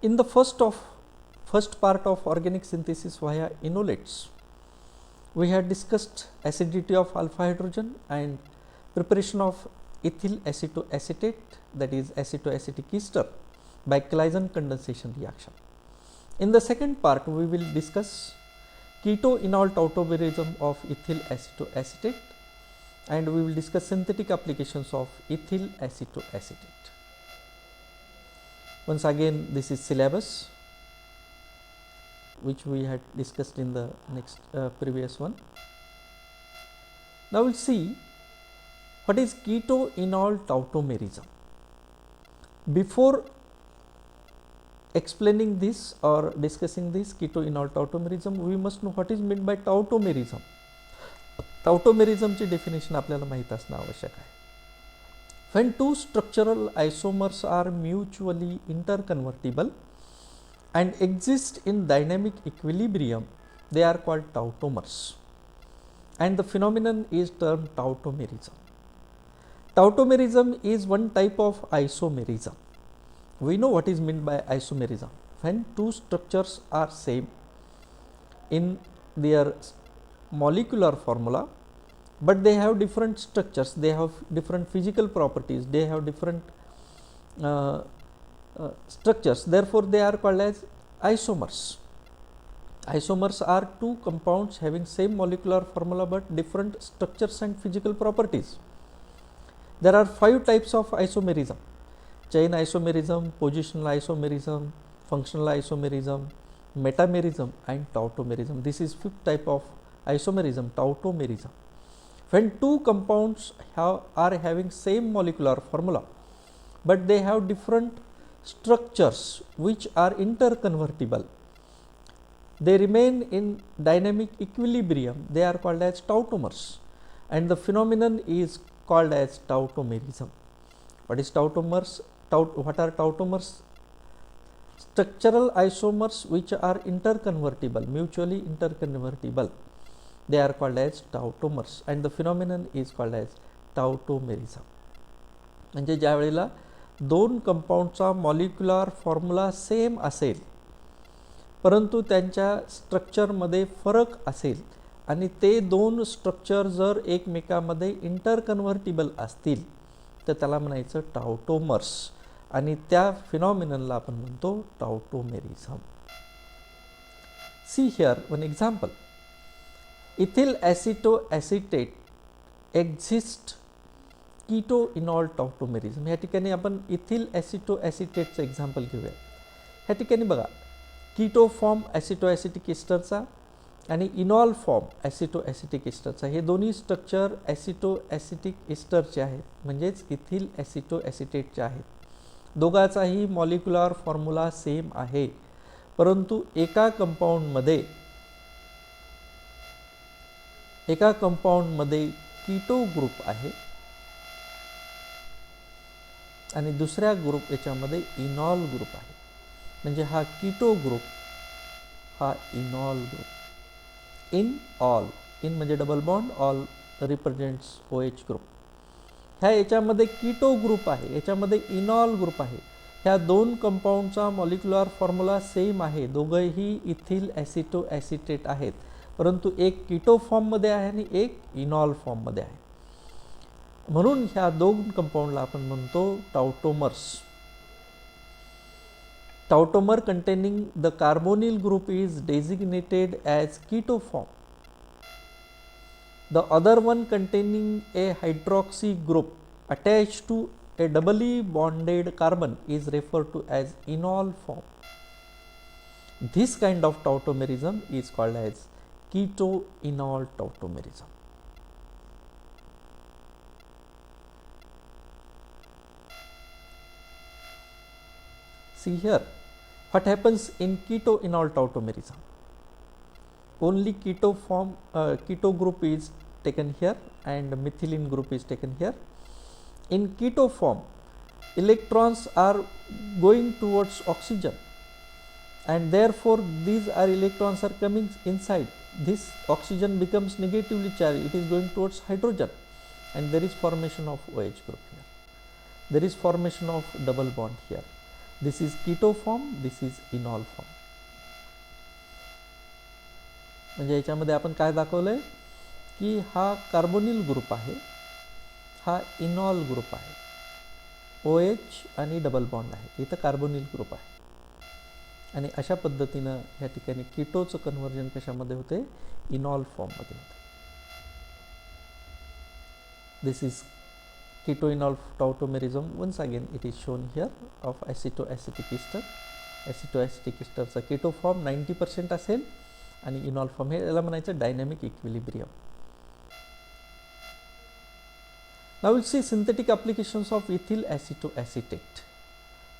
In the first part of organic synthesis via enolates, we had discussed acidity of alpha hydrogen and preparation of ethyl acetoacetate, that is acetoacetic ester, by Claisen condensation reaction. In the second part, we will discuss keto-enol tautomerism of ethyl acetoacetate, and we will discuss synthetic applications of ethyl acetoacetate. Once again, this is syllabus which we had discussed in the next previous one. Now, we will see what is keto-enol tautomerism. Before explaining this or discussing this keto-enol tautomerism, we must know what is meant by tautomerism. Tautomerism ची definition आपल्याला माहित असणे आवश्यक आहे. When two structural isomers are mutually interconvertible and exist in dynamic equilibrium, they are called tautomers, and the phenomenon is termed tautomerism. Tautomerism is one type of isomerism. We know what is meant by isomerism. When two structures are same in their molecular formula, but they have different structures, they have different physical properties, they have different structures, therefore they are called as isomers. Isomers are two compounds having same molecular formula but different structures and physical properties. There are 5 types of isomerism: chain isomerism, positional isomerism, functional isomerism, metamerism and tautomerism. This is 5th type of isomerism, tautomerism. When two compounds are having same molecular formula but they have different structures which are interconvertible, they remain in dynamic equilibrium, they are called as tautomers, and the phenomenon is called as tautomerism. What is tautomers? What are tautomers? Structural isomers which are interconvertible, mutually interconvertible, they are called as tautomers, and the phenomenon is called as tautomerism. म्हणजे ज्या वेळेला दोन कंपाऊंडचा molecular formula same असेल परंतु त्यांच्या स्ट्रक्चरमध्ये फरक असेल आणि ते दोन स्ट्रक्चर जर एकमेकांमध्ये इंटरकन्व्हर्टिबल असतील तर त्याला म्हणायचं टाउटोमर्स, आणि त्या फिनॉमिननला आपण म्हणतो tautomerism. See here one example. ethyl acetoacetate exist keto-enol tautomerism. या ठिकाणी आपण ethyl acetoacetateचं एक्झाम्पल घेऊया. ह्या ठिकाणी बघा, कीटो फॉर्म ॲसिटोॲसिटिक एस्टरचा आणि इनॉल फॉर्म ॲसिटोॲसिटिक एस्टरचा, हे दोन्ही स्ट्रक्चर ॲसिटोॲसिटिक एस्टरचे आहेत, म्हणजेच इथिल ॲसिटोॲसिटेटचे आहेत. दोघांचाही मॉलिक्युलर फॉर्म्युला सेम आहे, परंतु एका कंपाऊंडमध्ये कीटो ग्रुप आहे आणि दुसऱ्या ग्रुप याच्यामध्ये इनॉल ग्रुप आहे. म्हणजे हा कीटो ग्रुप, हा enol group. Ene ol, ene म्हणजे double bond, ol represents OH group. ह्या याच्यामध्ये कीटो ग्रुप आहे, याच्यामध्ये इनॉल ग्रुप आहे. ह्या दोन कंपाऊंडचा मॉलिक्युलर फॉर्म्युला सेम आहे, दोघंही इथिल ॲसिटोॲसिटेट आहेत, परंतु एक कीटो फॉर्ममध्ये आहे आणि एक इनॉल फॉर्ममध्ये आहे. म्हणून ह्या दोन कंपाऊंडला आपण म्हणतो टाउटोमर्स. Tautomer containing the carbonyl group is designated as keto form. The other one containing a hydroxy group attached to a doubly bonded carbon is referred to as enol form. This kind of tautomerism is called as keto-enol tautomerism. See here, what happens in keto-enol tautomerism? Only keto group is taken here and methylene group is taken here. In keto form, electrons are going towards oxygen, and therefore these electrons are coming inside. This oxygen becomes negatively charged, it is going towards hydrogen, and there is formation of OH group here. There is formation of double bond here. This is Ketto form, this is इनॉल form. म्हणजे याच्यामध्ये आपण काय दाखवलं आहे की हा carbonyl group आहे, हा इनॉल ग्रुप आहे, OH आणि डबल बॉन्ड आहे, इथं कार्बोनिल ग्रुप आहे. आणि अशा पद्धतीनं या ठिकाणी कीटोचं कन्व्हर्जन कशामध्ये होते, इनॉल फॉर्ममध्ये होते. दिस is keto-enol tautomerism. Once again it is shown here of aceto-acetic ester. aceto-acetic esterचा keto form 90% असेल आणि इनॉल फॉर्म हे याला म्हणायचं dynamic equilibrium. Now we'll see synthetic applications of ethyl acetoacetate.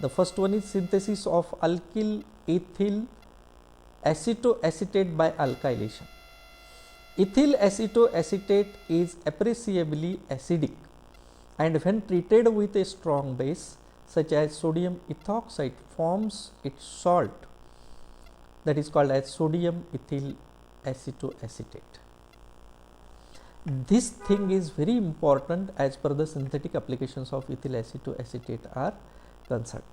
The first one is synthesis of alkyl ethyl acetoacetate by alkylation. Ethyl acetoacetate is appreciably acidic, and when treated with a strong base such as sodium ethoxide forms its salt, that is called as sodium ethyl acetoacetate. This thing is very important as per the synthetic applications of ethyl acetoacetate are concerned.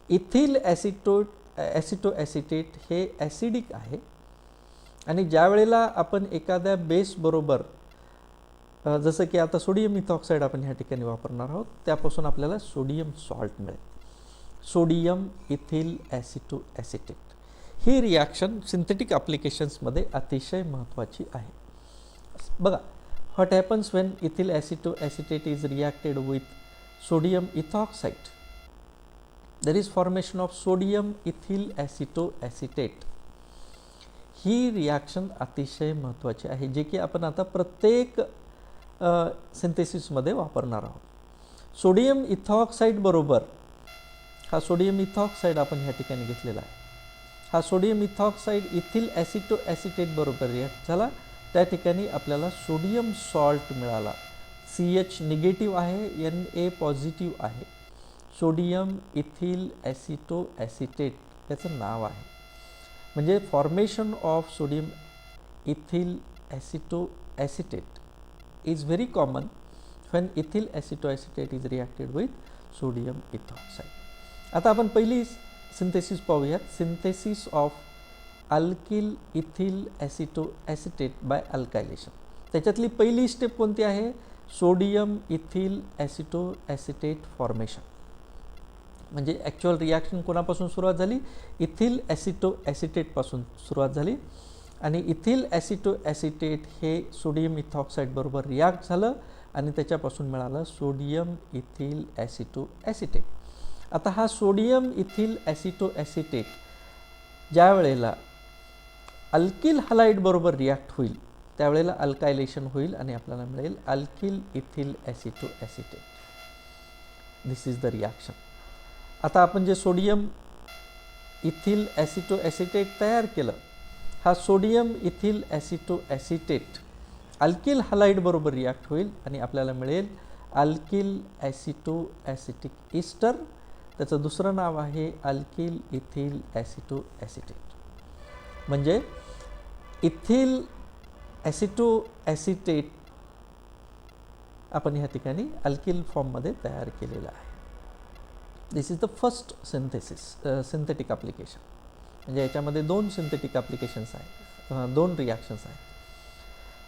Ethyl acetoacetate हे acidic आहे आणि ज्या वेळेला आपण एखाद्या base बरोबर जसं की आता सोडियम इथॉक्साईड आपण ह्या ठिकाणी वापरणार आहोत, त्यापासून आपल्याला सोडियम सॉल्ट मिळेल, सोडियम इथिल ॲसिटोॲसिटेट. ही रिॲक्शन सिंथेटिक ॲप्लिकेशन्समध्ये अतिशय महत्त्वाची आहे. बघा, what happens when ethyl acetoacetate is reacted with sodium ethoxide, there is formation of sodium ethyl acetoacetate. ही रिॲक्शन अतिशय महत्त्वाची आहे, जे की आपण आता प्रत्येक सिंथेसिसमध्ये वापरणार आहोत. सोडियम इथॉक्साईड बरोबर हा सोडियम इथॉक्साईड आपण ह्या ठिकाणी घेतलेला आहे, हा सोडियम इथॉक्साईड इथिल ॲसिटोॲसिटेट बरोबर रिॲक्ट झाला, त्या ठिकाणी आपल्याला सोडियम सॉल्ट मिळाला. CH निगेटिव्ह आहे, Na पॉझिटिव्ह आहे, सोडियम इथिल ॲसिटोॲसिटेट याचं नाव आहे. म्हणजे formation of sodium ethyl acetoacetate is very common when ethyl acetoacetate is reacted with sodium ethoxide. आता आपण पहिली सिंथेसिस पाहूयात, synthesis of alkyl ethyl acetoacetate by alkylation. त्याच्यातली पहिली स्टेप कोणती आहे, सोडियम इथिल ॲसिटोॲसिटेट फॉर्मेशन. म्हणजे ॲक्च्युअल रिॲक्शन कोणापासून सुरुवात झाली, इथिल ॲसिटोॲसिटेटपासून सुरुवात झाली आणि इथिल ॲसिटोॲसिटेट हे सोडियम इथॉक्साईड बरोबर रिॲक्ट झालं आणि त्याच्यापासून मिळालं सोडियम इथिल ॲसिटोॲसिटेट. आता हा सोडियम इथिल ॲसिटोॲसिटेट ज्या वेळेला अल्किल हलाइड बरोबर रिॲक्ट होईल त्यावेळेला अल्कायलेशन होईल आणि आपल्याला मिळेल alkyl ethyl acetoacetate. This is the reaction. आता आपण जे सोडियम इथिल ॲसिटोॲसिटेट तयार केलं, हा sodium ethyl acetoacetate alkyl halide बरोबर रिॲक्ट होईल आणि आपल्याला मिळेल अल्किल ॲसिटोॲसिटिक ईस्टर. त्याचं दुसरं नाव आहे अल्किल इथिल ॲसिटोॲसिटेट. म्हणजे इथिल ॲसिटोॲसिटेट आपण ह्या ठिकाणी अल्किल फॉर्ममध्ये तयार केलेलं आहे. This is the first synthetic application. म्हणजे याच्यामध्ये दोन सिंथेटिक ॲप्लिकेशन्स आहेत, दोन रिॲक्शन्स आहेत.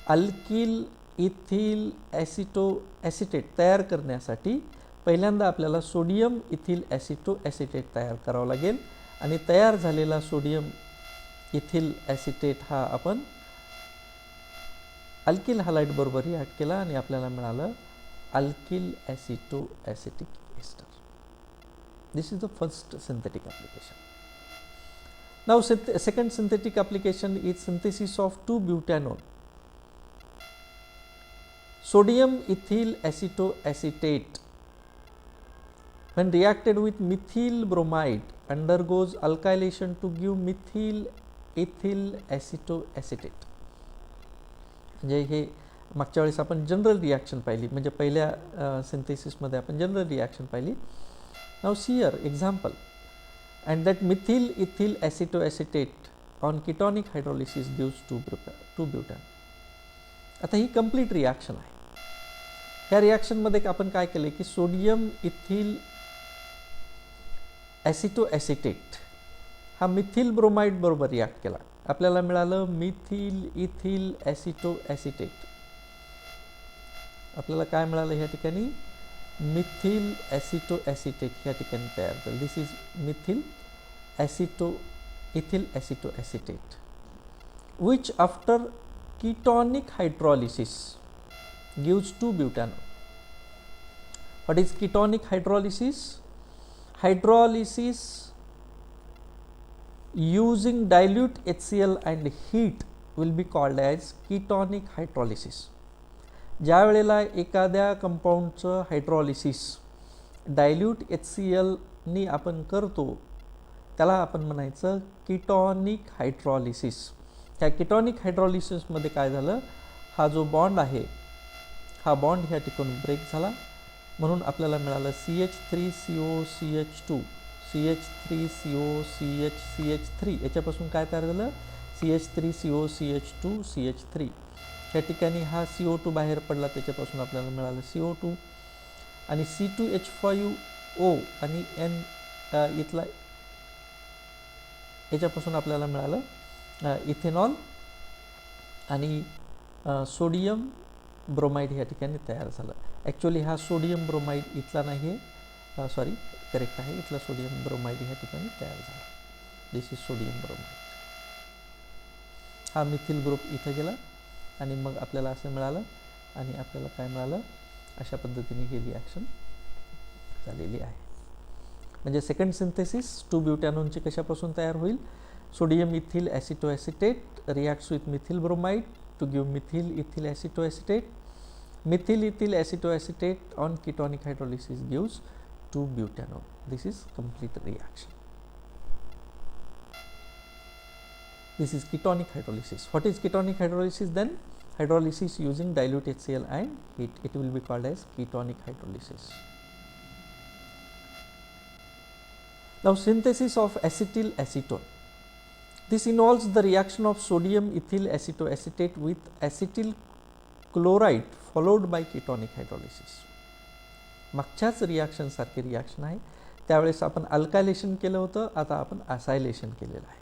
अल्किल इथिल ॲसिटोॲसिटेट तयार करण्यासाठी पहिल्यांदा आपल्याला सोडियम इथिल ॲसिटोॲसिटेट तयार करावं लागेल आणि तयार झालेला सोडियम इथिल ॲसिटेट हा आपण अल्किल हलाइड बरोबर रिॲक्ट केला आणि आपल्याला मिळालं alkyl acetoacetic ester. This is the first synthetic application. Now second synthetic application is synthesis of 2-butanone. Sodium ethyl acetoacetate when reacted with methyl bromide undergoes alkylation to give methyl ethyl acetoacetate. म्हणजे हे मागच्या वेळेस आपण general reaction पाहिली, म्हणजे पहिल्या सिंथेसिसमध्ये आपण general reaction पाहिली. Now see here example, and that methyl ethyl acetoacetate on ketonic hydrolysis gives 2-butane. आता ही कंप्लीट रिॲक्शन आहे. ह्या रिॲक्शनमध्ये आपण काय केले की सोडियम इथिल ॲसिटो ॲसिटेट हा मिथिल ब्रोमाइड बरोबर रिॲक्ट केला, आपल्याला मिळालं मिथिल इथिल ॲसिटो ॲसिटेट. आपल्याला काय मिळालं ह्या ठिकाणी, मिथिल ॲसिटो ॲसिटेट या ठिकाणी तयार झालं. This is methyl aceto ethyl aceto acetate which after ketonic hydrolysis gives 2-butanol. What is ketonic hydrolysis? Hydrolysis using dilute HCl and heat will be called as ketonic hydrolysis. ज्या वेळेला एखाद्या कंपाऊंडचं hydrolysis dilute HCl नी आपण करतो त्याला आपण म्हणायचं ketonic hydrolysis. ह्या कीटॉनिक हायड्रॉलिसिसमध्ये काय झालं, हा जो बॉन्ड आहे हा बॉन्ड ह्या ठिकाणी ब्रेक झाला, म्हणून आपल्याला मिळालं CH3COCH2 CH3COCH3. याच्यापासून काय तयार झालं, CH3COCH2CH3. ह्या ठिकाणी हा CO2 बाहेर पडला, त्याच्यापासून आपल्याला मिळालं CO2 आणि C2H5O आणि N इथला याच्यापासून आपल्याला मिळालं इथेनॉल आणि सोडियम ब्रोमाइड ह्या ठिकाणी तयार झालं. ॲक्च्युली हा सोडियम ब्रोमाइड इथला नाही आहे, सॉरी करेक्ट आहे, इथला सोडियम ब्रोमाइड ह्या ठिकाणी तयार झाला. दिस इज सोडियम ब्रोमाइड. हा मिथिल ग्रुप इथं गेला आणि मग आपल्याला असं मिळालं आणि आपल्याला काय मिळालं, अशा पद्धतीने ही रिॲक्शन झालेली आहे. म्हणजे सेकंड सिंथेसिस 2-ब्युटॅनोनची कशापासून तयार होईल, sodium ethyl aceto acetate reacts with methyl bromide to give methyl ethyl aceto acetate. Methyl ethyl aceto acetate on ketonic hydrolysis gives 2-butanol. This is complete reaction. This is ketonic hydrolysis. What is ketonic hydrolysis then? Hydrolysis using dilute HCl and heat. It will be called as ketonic hydrolysis. Now synthesis of acetyl acetone. This involves the reaction of sodium ethyl acetoacetate with acetyl chloride followed by ketonic hydrolysis. मागच्याच reaction सारखी reaction आहे. त्यावेळेस आपण अल्कायलेशन केलं होतं, आता आपण acylation केलेलं आहे.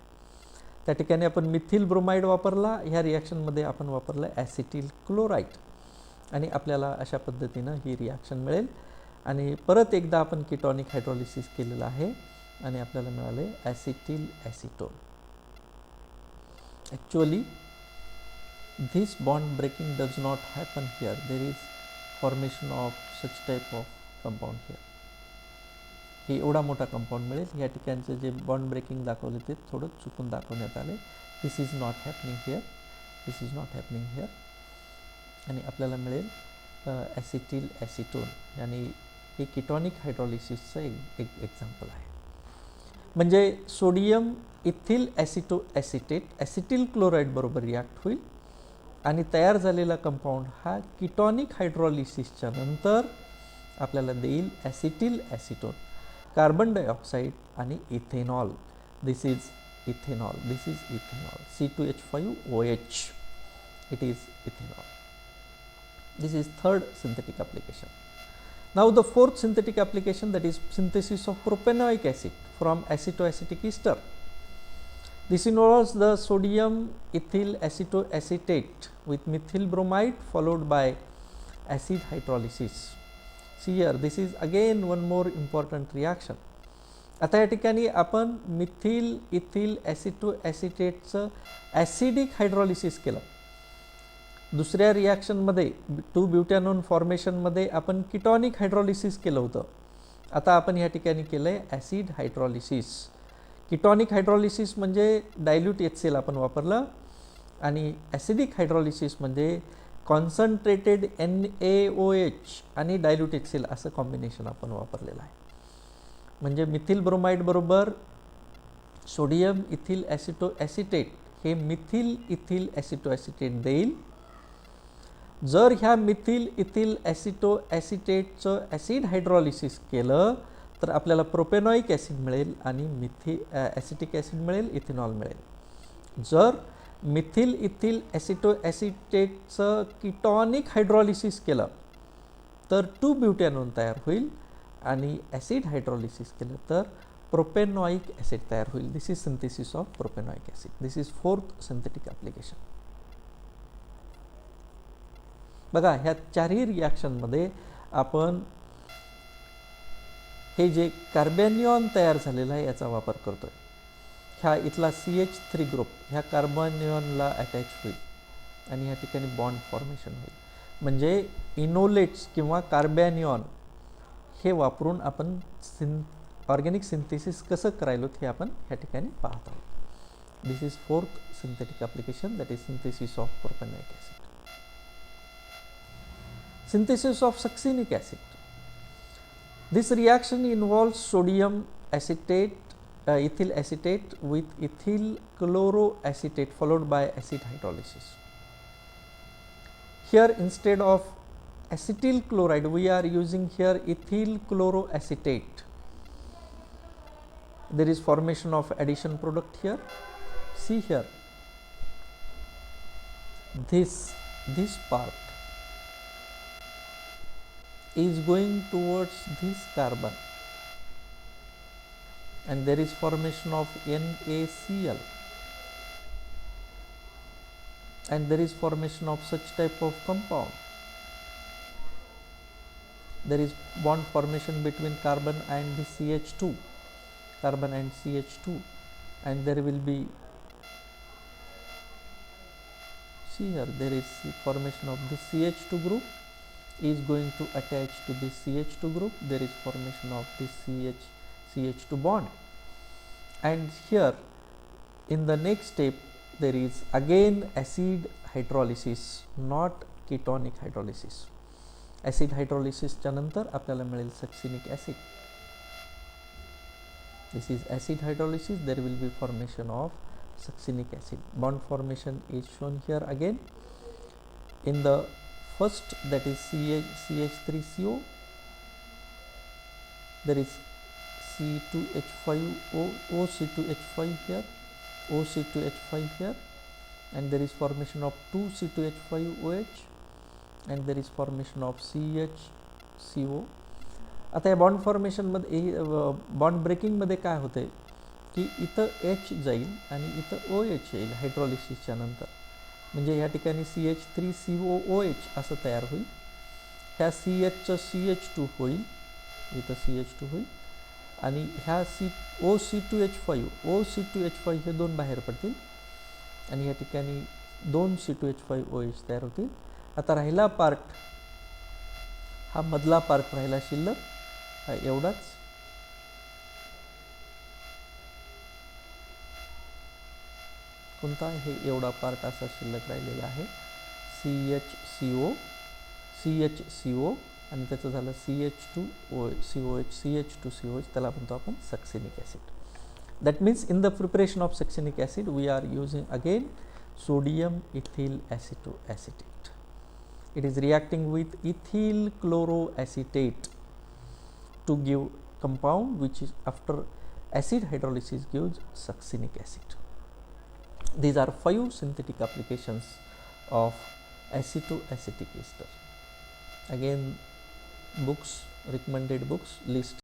त्या ठिकाणी आपण मिथिल ब्रोमाइड वापरला, ह्या रिॲक्शनमध्ये आपण वापरलं ॲसिटिल क्लोराईड आणि आपल्याला अशा पद्धतीनं ही रिॲक्शन मिळेल. आणि परत एकदा आपण केटॉनिक हायड्रॉलिसिस केलेलं आहे आणि आपल्याला मिळाले acetyl acetone. Actually this bond breaking does not happen here. There is formation of such type of compound here. हे एवढा मोठा कंपाऊंड मिळेल. या ठिकाणचे जे बॉन्ड ब्रेकिंग दाखवले ते थोडं चुकून दाखवण्यात आले. This is not happening here, this is not happening here. आणि आपल्याला मिळेल ॲसिटिल ॲसिटोन आणि हे केटॉनिक हायड्रॉलिसिसचं एक एक्झाम्पल आहे. म्हणजे sodium ethyl aceto acetate acetyl chloride बरोबर रिॲक्ट होईल आणि तयार झालेला कंपाऊंड हा केटॉनिक हायड्रॉलिसिसच्या नंतर आपल्याला देईल ॲसिटिल ॲसिटोन, कार्बन डायऑक्साईड आणि ethanol. This is ethanol, this is ethanol, C2H5OH, it is ethanol. This is third synthetic application. Now the fourth synthetic application, that is synthesis of propanoic acid from acetoacetic ester. This involves the sodium ethyl acetoacetate with methyl bromide followed by acid hydrolysis. See here, this is again one more important reaction. आता या ठिकाणी आपण methyl ethyl ॲसिटोॲसिटेटचं acidic hydrolysis केलं. दुसऱ्या रिॲक्शनमध्ये 2-ब्युटॅनोन फॉर्मेशनमध्ये आपण ketonic hydrolysis केलं होतं. आता आपण या ठिकाणी केलं आहे ॲसिड हायड्रॉलिसिस. केटॉनिक हायड्रॉलिसिस म्हणजे डायल्यूट HCl आपण वापरलं आणि ॲसिडिक हायड्रॉलिसिस म्हणजे कॉन्सन्ट्रेटेड NaOH आणि डायल्यूट HCl असं कॉम्बिनेशन आपण वापरलेलं आहे. म्हणजे मिथिल ब्रोमाइड बरोबर सोडियम इथिल ॲसिटोॲसिटेट हे मिथिल इथिल ॲसिटोॲसिटेट देईल. जर ह्या मिथिल इथिल ॲसिटोॲसिटेटचं ॲसिड हायड्रॉलिसिस केलं तर आपल्याला प्रोपेनॉइक ॲसिड मिळेल आणि ॲसिटिक ॲसिड मिळेल, इथेनॉल मिळेल. जर मिथिल इथिल ॲसिटोॲसिटेटचं कीटॉनिक हायड्रॉलिसिस केलं तर 2-ब्युटॅनोन तयार होईल आणि ॲसिड हायड्रॉलिसिस केलं तर प्रोपेनॉइक ॲसिड तयार होईल. This is synthesis of propanoic acid. This is fourth synthetic application. बघा ह्या चारही रिॲक्शनमध्ये आपण हे जे कार्बॅनियॉन तयार झालेला आहे याचा वापर करतोय. ह्या इथला CH3 ग्रुप ह्या कार्बॅनियॉनला अटॅच होईल आणि या ठिकाणी बॉन्ड फॉर्मेशन होईल. म्हणजे इनोलेट्स किंवा कार्बॅनियॉन हे वापरून आपण ऑर्गॅनिक सिंथेसिस कसं करायलो हे आपण ह्या ठिकाणी पाहत आहोत. This is fourth synthetic application, that is synthesis of propanoic acid. Synthesis of succinic acid. This reaction involves sodium acetate, ethyl acetate with ethyl chloroacetate followed by acid hydrolysis. Here instead of acetyl chloride we are using here ethyl chloroacetate. There is formation of addition product here. See here, this part is going towards this carbon and there is formation of NaCl and there is formation of such type of compound. There is bond formation between carbon and the CH2, carbon and CH2, and there will be, see here, there is formation of the CH2 group is going to attach to this CH2 group. There is formation of this CH2 bond, and here in the next step there is again acid hydrolysis, not ketonic hydrolysis. Acid hydrolysis च्या नंतर आपल्याला मिळेल succinic acid. This is acid hydrolysis. There will be formation of succinic acid. Bond formation is shown here again. In the first, that is CH3CO, there is C2H5O, OC2H5 here, OC2H5 here, and there is formation of 2 C2H5OH, and there is formation of CHCO. आता या bond फॉर्मेशनमध्ये bond ब्रेकिंगमध्ये काय होते की इथं H जाईल आणि इथं OH येईल हायड्रॉलिसिसच्या नंतर. म्हणजे या ठिकाणी CH3COOH असं तयार होईल. ह्या CHचं CH2 होईल, इथं CH2 होईल आणि ह्या OC2H5 हे दोन बाहेर पडतील आणि या ठिकाणी 2 C2H5OH तयार होतील. आता राहिला पार्ट, हा मधला पार्ट राहिला शिल्लक, हा एवढाच. कोणता हे एवढा पार्ट असा शिल्लक राहिलेला आहे, CHCO आणि त्याचं झालं CH2COH, त्याला म्हणतो आपण succinic acid. That means in the preparation of succinic acid we are using again sodium ethyl acetoacetate. It is reacting with ethyl chloroacetate to give compound which is after acid hydrolysis gives succinic acid. These are 5 synthetic applications of acetoacetic ester. Again, books, recommended books list